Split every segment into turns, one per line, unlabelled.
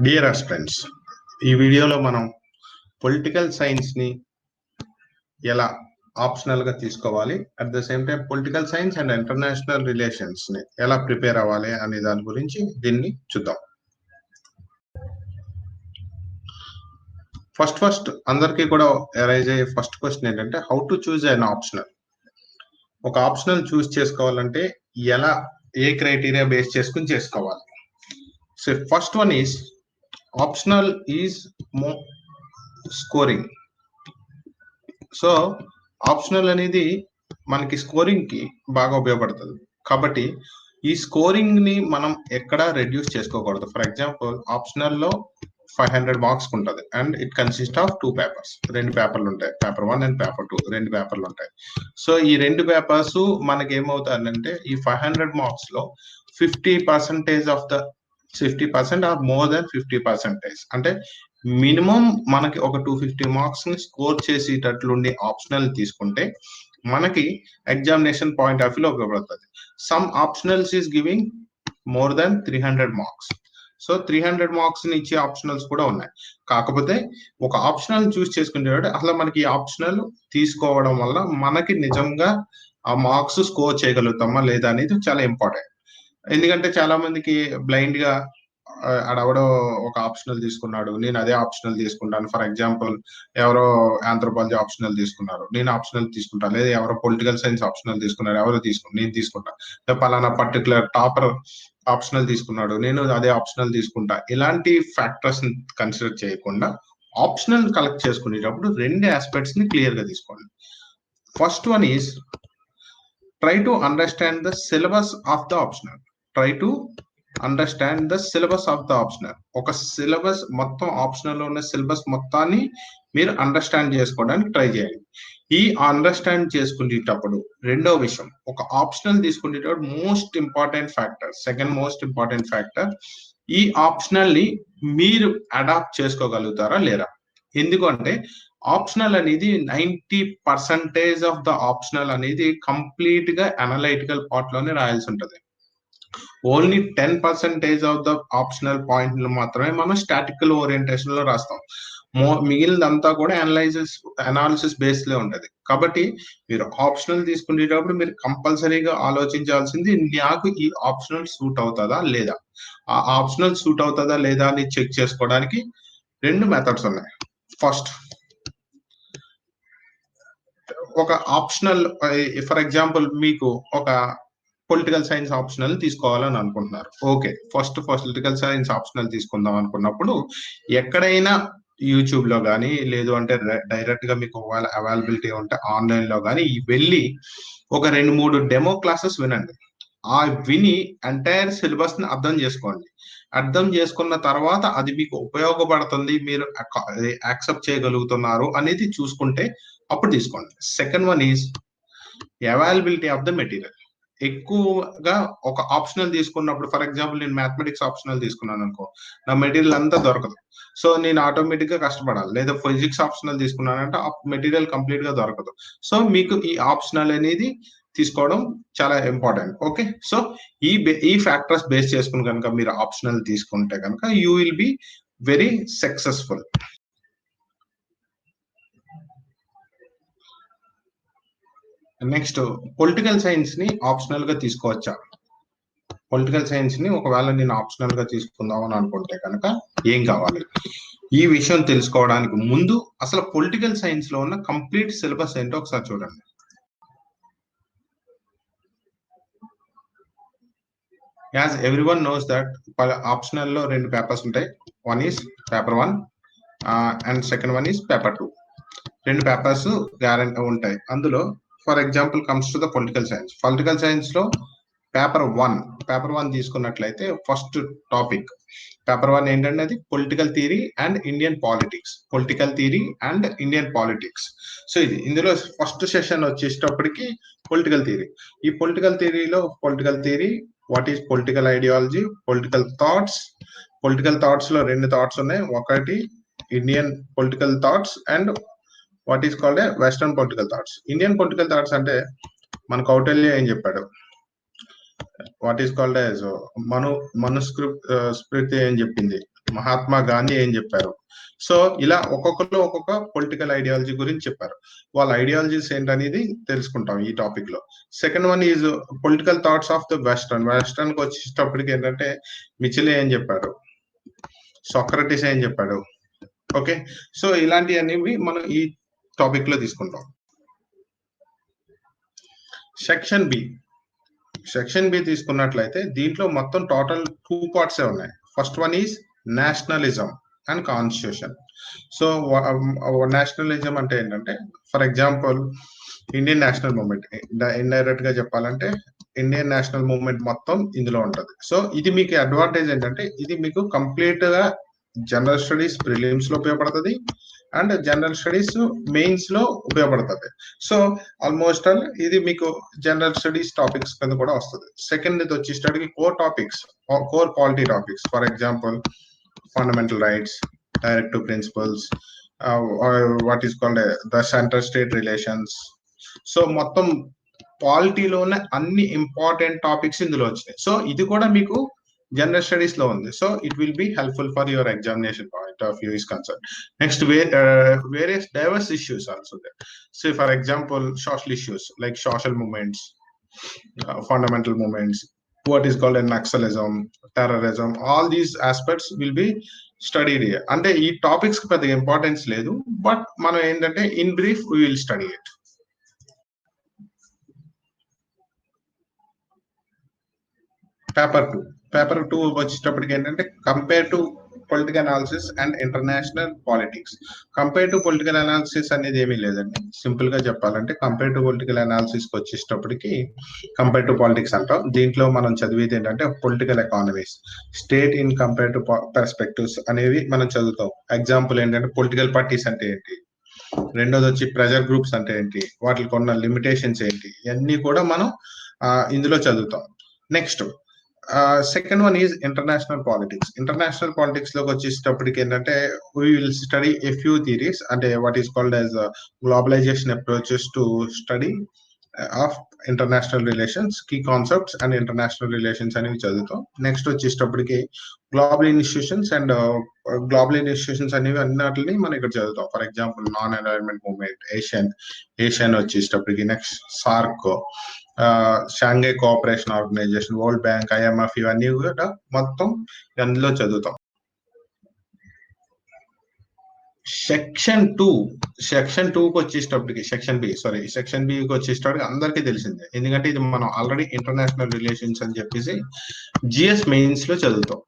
Dear aspirants, ఈ వీడియోలో మనం పొలిటికల్ సైన్స్ని ఎలా ఆప్షనల్గా తీసుకోవాలి, at the same time political science and international రిలేషన్స్ని ఎలా ప్రిపేర్ అవ్వాలి అనే దాని గురించి దీన్ని చూద్దాం. ఫస్ట్ అందరికీ కూడా అరైజ్ అయ్యే ఫస్ట్ క్వశ్చన్ ఏంటంటే, how to choose an optional. ఒక ఆప్షనల్ చూస్ చేసుకోవాలంటే ఎలా, ఏ క్రైటీరియా బేస్ చేసుకుని చేసుకోవాలి. So first one is optional is scoring. So optional అనేది మనకి స్కోరింగ్ కి బాగా ఉపయోగపడుతుంది. కాబట్టి ఈ స్కోరింగ్ ని మనం ఎక్కడ రెడ్యూస్ చేసుకోకూడదు. ఫర్ ఎగ్జాంపుల్, ఆప్షనల్ లో 500 మార్క్స్ ఉంటుంది and it consist of 2 papers. 2 పేపర్లు ఉంటాయి, పేపర్ 1 అండ్ పేపర్ 2, 2 పేపర్లు ఉంటాయి. సో ఈ 2 పేపర్స్ మనకి ఏమవుతాయంటే, ఈ 500 మార్క్స్ లో 50% of the 50% or more than 50%, అంటే మినిమం మనకి ఒక 250 మార్క్స్ ని స్కోర్ చేసేటట్లుండి ఆప్షనల్ తీసుకుంటే మనకి ఎగ్జామినేషన్ పాయింట్ ఆఫ్ వ్యూలో ఉపయోగపడుతుంది. Some optionals is giving more than 300 marks. So 300 marks ని ఇచ్చే ఆప్షనల్స్ కూడా ఉన్నాయి. కాకపోతే ఒక ఆప్షనల్ చూస్ చేసుకునేటప్పుడు అసలు మనకి ఆప్షనల్ తీసుకోవడం వల్ల మనకి నిజంగా ఆ మార్క్స్ స్కోర్ చేయగలుగుతామా లేదా అనేది చాలా ఇంపార్టెంట్. ఎందుకంటే చాలా మందికి బ్లైండ్ గా ఆడెవడో ఒక ఆప్షనల్ తీసుకున్నాడు, నేను అదే ఆప్షనల్ తీసుకుంటాను. ఫర్ ఎగ్జాంపుల్, ఎవరో ఆంథ్రోపాలజీ ఆప్షనల్ తీసుకున్నారు, నేను ఆప్షనల్ తీసుకుంటాను. లేదా ఎవరో పొలిటికల్ సైన్స్ ఆప్షనల్ తీసుకున్నారు, ఎవరో నేను తీసుకుంటాను. పలానా పర్టికులర్ టాపర్ ఆప్షనల్ తీసుకున్నాడు, నేను అదే ఆప్షనల్ తీసుకుంటా. ఇలాంటి ఫ్యాక్టర్స్ కన్సిడర్ చేయకుండా ఆప్షనల్ కలెక్ట్ చేసుకునేటప్పుడు 2 ఆస్పెక్ట్స్ ని క్లియర్ గా తీసుకోండి. First one is try to understand the syllabus of the optional. Try to understand the syllabus of the optional. ఒక సిలబస్ మొత్తం, ఆప్షనల్ లో ఉన్న సిలబస్ మొత్తాన్ని మీరు అండర్స్టాండ్ చేసుకోవడానికి ట్రై చేయండి. ఈ అండర్స్టాండ్ చేసుకునేటప్పుడు రెండో విషయం, ఒక ఆప్షనల్ తీసుకునేటప్పుడు most important factor, second most important factor, ఈ ఆప్షనల్ ని మీరు అడాప్ట్ చేసుకోగలుగుతారా లేదా. ఎందుకంటే ఆప్షనల్ అనేది 90% ఆఫ్ ద ఆప్షనల్ అనేది కంప్లీట్ గా అనలైటికల్ పార్ట్ లోనే రాయాల్సి ఉంటుంది. ఓన్లీ 10% ఆఫ్ ద ఆప్షనల్ పాయింట్లు మాత్రమే మనం స్టాటికల్ ఓరియంటేషన్ లో రాస్తాం. మిగిలినంతా కూడా అనాలిసిస్ బేస్ లో ఉంటది. కాబట్టి మీరు ఆప్షనల్ తీసుకునేటప్పుడు మీరు కంపల్సరీగా ఆలోచించాల్సింది, నాకు ఈ ఆప్షనల్ సూట్ అవుతుందా లేదా. ఆ ఆప్షనల్ సూట్ అవుతుందా లేదా అని చెక్ చేసుకోవడానికి 2 మెథడ్స్ ఉన్నాయి. ఫస్ట్, ఒక ఆప్షనల్, ఫర్ ఎగ్జాంపుల్ మీకు ఒక పొలిటికల్ సైన్స్ ఆప్షనల్ తీసుకోవాలని అనుకుంటున్నారు. Okay, first political science optional తీసుకుందాం అనుకున్నప్పుడు ఎక్కడైనా యూట్యూబ్ లో కానీ, లేదు అంటే డైరెక్ట్ గా మీకు అవైలబిలిటీ ఉంటే ఆన్లైన్ లో కానీ వెళ్ళి ఒక 2-3 డెమో క్లాసెస్ వినండి. ఆ విని ఎంటైర్ సిలబస్ ని అర్థం చేసుకోండి. అర్థం చేసుకున్న తర్వాత అది మీకు ఉపయోగపడుతుంది, మీరు యాక్సెప్ట్ చేయగలుగుతున్నారు అనేది చూసుకుంటే అప్పుడు తీసుకోండి. Second one is availability of the material. ఎక్కువగా ఒక ఆప్షనల్ తీసుకున్నప్పుడు, ఫర్ ఎగ్జాంపుల్ నేను మ్యాథమెటిక్స్ ఆప్షనల్ తీసుకున్నాను అనుకో, నా మెటీరియల్ అంతా దొరకదు. సో నేను ఆటోమేటిక్ గా కష్టపడాలి. లేదా ఫిజిక్స్ ఆప్షనల్ తీసుకున్నానంటే ఆ మెటీరియల్ కంప్లీట్ గా దొరకదు. సో మీకు ఈ ఆప్షనల్ అనేది తీసుకోవడం చాలా ఇంపార్టెంట్. ఓకే, సో ఈ ఫ్యాక్టర్స్ బేస్ చేసుకుని కనుక మీరు ఆప్షనల్ తీసుకుంటే కనుక you will be very successful. Next, political science ని ఆప్షనల్ గా తీసుకోవచ్చా. పొలిటికల్ సైన్స్ ని ఒకవేళ నేను ఆప్షనల్ గా తీసుకుందాం అని అనుకుంటే కనుక ఏం కావాలి, ఈ విషయం తెలుసుకోవడానికి ముందు అసలు పొలిటికల్ సైన్స్ లో ఉన్న కంప్లీట్ సిలబస్ ఏంటో ఒకసారి చూడండి. As everyone knows that optional లో 2 పేపర్స్ ఉంటాయి. One is paper 1 and second one is paper 2. 2 papers guarantee ఉంటాయి. అందులో for example comes to the political science. Political science లో పేపర్ 1 తీసుకున్నట్లయితే ఫస్ట్ టాపిక్ పేపర్ 1 ఏంటంటే అది political theory and Indian politics. Political theory and Indian politics. So ఇందులో first session వచ్చేటప్పటికి political theory. ఈ political థియరీలో political theory, what is political ideology, political thoughts. Political thoughts లో 2 thoughts ఉన్నాయి. ఒకటి Indian political thoughts and what is called western political thoughts. Indian political thoughts అంటే మన కౌటిల్య ఏం చెప్పాడు, what is called as Manusmriti ఏం చెప్పింది, మహాత్మా గాంధీ ఏం చెప్పారు. సో ఇలా ఒక్కొక్కరు ఒక్కొక్క పొలిటికల్ ఐడియాలజీ గురించి చెప్పారు. వాళ్ళ ఐడియాలజీస్ ఏంటనేది తెలుసుకుంటాం ఈ టాపిక్ లో. Second one is political thoughts of the western కి వచ్చేటప్పటికి ఏంటంటే మిచిలే ఏం చెప్పారు, సోక్రటీస్ ఏం చెప్పాడు. ఓకే, సో ఇలాంటివన్నీ మనం ఈ టాపిక్ లో తీసుకుంటాం. సెక్షన్ బి తీసుకున్నట్లయితే దీంట్లో మొత్తం టోటల్ 2 పార్ట్స్ ఉన్నాయి. First one is nationalism and constitution. So nationalism అంటే ఏంటంటే, for example Indian national movement, indirect గా చెప్పాలంటే ఇండియన్ నేషనల్ మూవ్మెంట్ మొత్తం ఇందులో ఉంటది. సో ఇది మీకు అడ్వాంటేజ్ ఏంటంటే, ఇది మీకు కంప్లీట్ గా జనరల్ స్టడీస్ ప్రిలిమ్స్ లో ఉపయోగపడుతుంది అండ్ జనరల్ స్టడీస్ మెయిన్స్ లో ఉపయోగపడుతుంది. సో ఆల్మోస్ట్ ఆల్ ఇది మీకు జనరల్ స్టడీస్ టాపిక్స్ కింద కూడా వస్తుంది. సెకండ్ ఇది వచ్చేసరికి core polity topics, for example fundamental rights, directive principles, what is called the centre state relations. So మొత్తం పాలిటీలోనే అన్ని ఇంపార్టెంట్ టాపిక్స్ ఇందులో వచ్చినాయి. సో ఇది కూడా మీకు జనరల్ స్టడీస్ లో ఉంది. So it will be helpful for your examination point of view is concern. Next various diverse issues also there. Say for example social issues like social movements, fundamental movements, what is called a Naxalism, terrorism, all these aspects will be studied here. అంటే ఈ topics కి పెద్ద importance లేదు, but మనం ఏంటంటే in brief we will study it. Paper 2 వచ్చేటప్పటికి ఏంటంటే compare to political analysis and international politics. Compare to political analysis అనేది ఏమీ లేదండి. సింపుల్ గా చెప్పాలంటే కంపేర్ టు పొలిటికల్ అనాలిసిస్ కి వచ్చేటప్పటికి కంపేర్ టు పాలిటిక్స్ అంటాం. దీంట్లో మనం చదివేది ఏంటంటే political economies, state in compare to perspectives అనేవి మనం చదువుతాం. ఎగ్జాంపుల్ ఏంటంటే పొలిటికల్ పార్టీస్ అంటే ఏంటి, రెండోది వచ్చి ప్రెజర్ గ్రూప్స్ అంటే ఏంటి, వాటికి ఉన్న లిమిటేషన్స్ ఏంటి, ఇవన్నీ కూడా మనం ఇందులో చదువుతాం. Next second one is international politics లోకి వచ్చేటప్పటికి ఏంటంటే we will study a few theories, అంటే what is called as globalization approaches to study of international relations, key concepts and international relations అనేవి చదువుతాం. నెక్స్ట్ వచ్చేటప్పటికి గ్లోబల్ ఇన్స్టిట్యూషన్స్ అనేవి అన్నిటిని మనం ఇక్కడ చదువుతాం. For example non alignment movement, Asian వచ్చేటప్పటికి, next SAARC, Shanghai cooperation organisation, world bank, IMF, ఇవన్నీ కూడా మొత్తం అందులో చదువుతాం. సెక్షన్ టూకి వచ్చేటప్పటికి సెక్షన్ బికి వచ్చేటప్పటికి అందరికీ తెలిసిందే, ఎందుకంటే ఇది మనం ఆల్రెడీ ఇంటర్నేషనల్ రిలేషన్స్ అని చెప్పేసి జిఎస్ మెయిన్స్ లో చదువుతాం.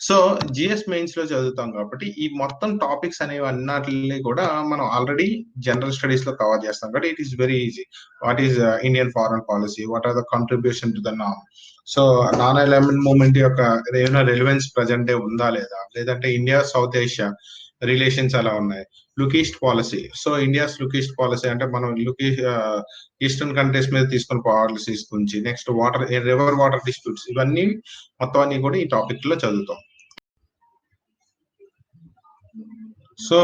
సో జిఎస్ మెయిన్స్ లో చదువుతాం కాబట్టి ఈ మొత్తం టాపిక్స్ అనేవి అన్నిటిని కూడా మనం ఆల్రెడీ జనరల్ స్టడీస్ లో కవర్ చేస్తాం కాబట్టి it is very easy. What is Indian foreign policy, what are the contribution to the NAM, so non alignment movement యొక్క ఏమైనా రెలవెన్స్ ప్రజెంట్ డే ఉందా లేదా, లేదంటే ఇండియా సౌత్ ఏషియా రిలేషన్స్ ఎలా ఉన్నాయి, look east policy. So India's look east policy అంటే మనం eastern countries మీద తీసుకున్న పాలసీస్ గురించి, నెక్స్ట్ రివర్ వాటర్ డిస్ప్యూట్స్, ఇవన్నీ మొత్తం అన్ని కూడా ఈ టాపిక్ లో చదువుతాం. సో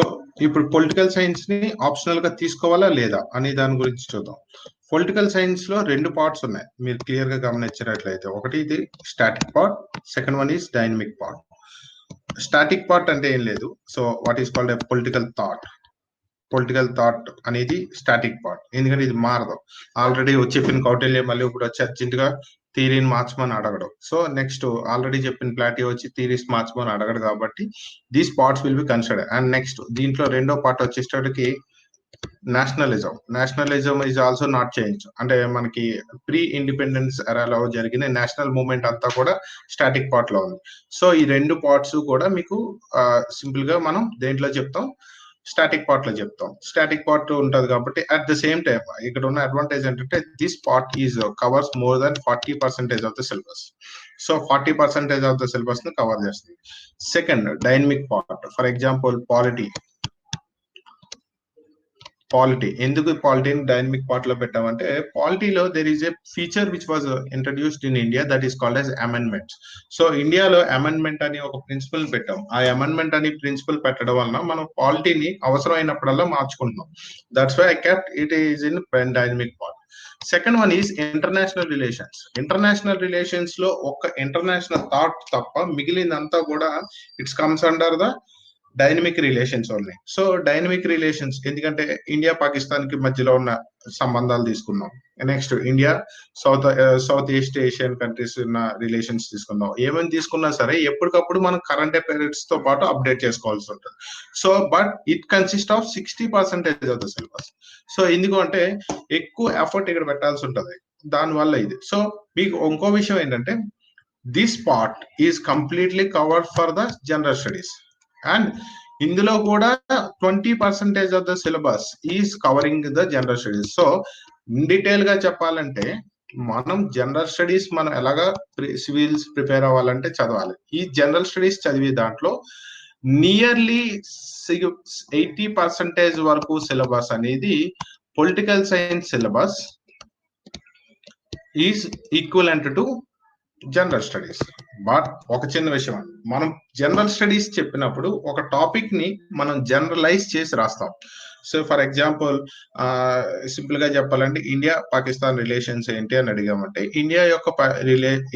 ఇప్పుడు పొలిటికల్ సైన్స్ ని ఆప్షనల్ గా తీసుకోవాలా లేదా అనే దాని గురించి చూద్దాం. పొలిటికల్ సైన్స్ లో 2 పార్ట్స్ ఉన్నాయి, మీరు క్లియర్ గా గమనించినట్లయితే. ఒకటి ఇది static part, second one is dynamic part. Static part అంటే ఏం లేదు, so what is called a political thought అనేది స్టాటిక్ పార్ట్, ఎందుకంటే ఇది మారదు. ఆల్రెడీ చెప్పిన కౌటిల్య మళ్ళీ ఇప్పుడు వచ్చి అర్జెంట్ గా థియరీని మార్చమని అడగడం. సో నెక్స్ట్ ఆల్రెడీ చెప్పిన ప్లాటీ వచ్చి థియరీస్ మార్చమని అడగడు కాబట్టి these parts will be considered. And next దీంట్లో రెండో పార్ట్ వచ్చేటప్పటికి nationalism is also not change. అంటే మనకి ప్రీ ఇండిపెండెన్స్ ఎరాలో జరిగిన నేషనల్ మూవ్మెంట్ అంతా కూడా స్టాటిక్ పార్ట్ లో ఉంది. సో ఈ 2 పార్ట్స్ కూడా మీకు సింపుల్ గా మనం దేంట్లో చెప్తాం, స్టాటిక్ పార్ట్ లో చెప్తాం. స్టాటిక్ పార్ట్ ఉంటది కాబట్టి అట్ ద సేమ్ టైం ఇక్కడ ఉన్న అడ్వాంటేజ్ ఏంటంటే this part is covers more than 40% of the syllabus. So 40% of the syllabus ను కవర్ చేస్తుంది. Second dynamic part, for example polity. ఎందుకు పాలిటీని డైనమిక్ పార్ట్ లో పెట్టామంటే, పాలిటీలో there is a feature which was introduced in India that is called as amendments. So ఇండియాలో amendment అని ఒక ప్రిన్సిపల్ పెట్టాం. ఆ అమెండ్మెంట్ అని ప్రిన్సిపల్ పెట్టడం వలన మనం పాలిటీని అవసరమైనప్పుడల్లా మార్చుకుంటున్నాం. That's why I kept it is in dynamic part. Second one is international relations. International relations లో ఒక ఇంటర్నేషనల్ థాట్ తప్ప మిగిలిందంతా కూడా it's comes under the dynamic relations only. So dynamic relations ఎందుకంటే ఇండియా పాకిస్తాన్ కి మధ్యలో ఉన్న సంబంధాలు తీసుకున్నాం. Next India south east Asian countries ఉన్న రిలేషన్స్ తీసుకున్నాం. ఏమైనా తీసుకున్నా సరే ఎప్పటికప్పుడు మనం కరెంట్ అఫైర్స్ తో పాటు అప్డేట్ చేసుకోవాల్సి ఉంటుంది. So but it consist of 60% of the syllabus. So ఎందుకంటే ఎక్కువ ఎఫర్ట్ ఇక్కడ పెట్టాల్సి ఉంటుంది దానివల్ల ఇది. సో మీకు ఇంకో విషయం ఏంటంటే this part is completely covered for the general studies and ఇందులో కూడా 20% of the syllabus is covering the general studies. So in detail గా చెప్పాలంటే మనం జనరల్ స్టడీస్ మనం ఎలాగా సివిల్స్ ప్రిపేర్ అవ్వాలంటే చదవాలి. ఈ జనరల్ స్టడీస్ చదివే దాంట్లో నియర్లీ 80% వరకు సిలబస్ అనేది political science syllabus is equivalent to general studies. But ఒక చిన్న విషయం, మనం జనరల్ స్టడీస్ చెప్పినప్పుడు ఒక టాపిక్ ని మనం జనరలైజ్ చేసి రాస్తాం. సో ఫర్ ఎగ్జాంపుల్ సింపుల్ గా చెప్పాలంటే ఇండియా పాకిస్తాన్ రిలేషన్స్ ఏంటి అని అడిగామంటే ఇండియా యొక్క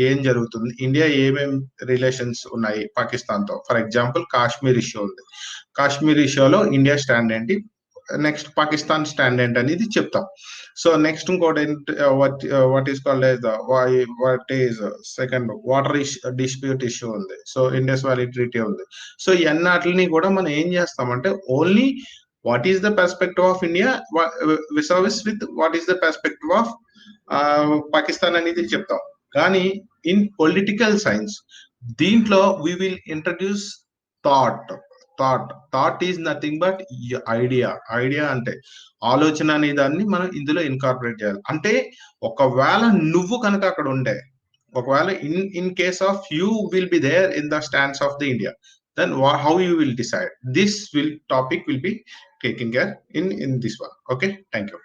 ఏం జరుగుతుంది, ఇండియా ఏమేమి రిలేషన్స్ ఉన్నాయి పాకిస్తాన్ తో. ఫర్ ఎగ్జాంపుల్ కాశ్మీర్ ఇష్యూ ఉంది, కాశ్మీర్ ఇష్యూలో ఇండియా స్టాండ్ ఏంటి, నెక్స్ట్ పాకిస్తాన్ స్టాండ్ ఏంటి అనేది చెప్తాం. సో నెక్స్ట్ ఇంకోటి what is called as what is second water dispute issue ఉంది. సో ఇండస్ వ్యాలీ ట్రీటీ ఉంది. సో ఇవన్నిటిని కూడా మనం ఏం చేస్తామంటే only what is the perspective of India విసర్విస్ with what is the perspective of Pakistan అనేది చెప్తాం. కానీ ఇన్ పొలిటికల్ సైన్స్ దీంట్లో we will introduce thought is nothing but idea అంటే ఆలోచన అనే దాన్ని మనం ఇందులో ఇన్కార్పొరేట్ చేయాలి. అంటే ఒకవేళ నువ్వు కనుక అక్కడ ఉండే, ఒకవేళ in case of you will be there in the stands of the India, then how you will decide. This topic will be taken care in this one. Okay, thank you.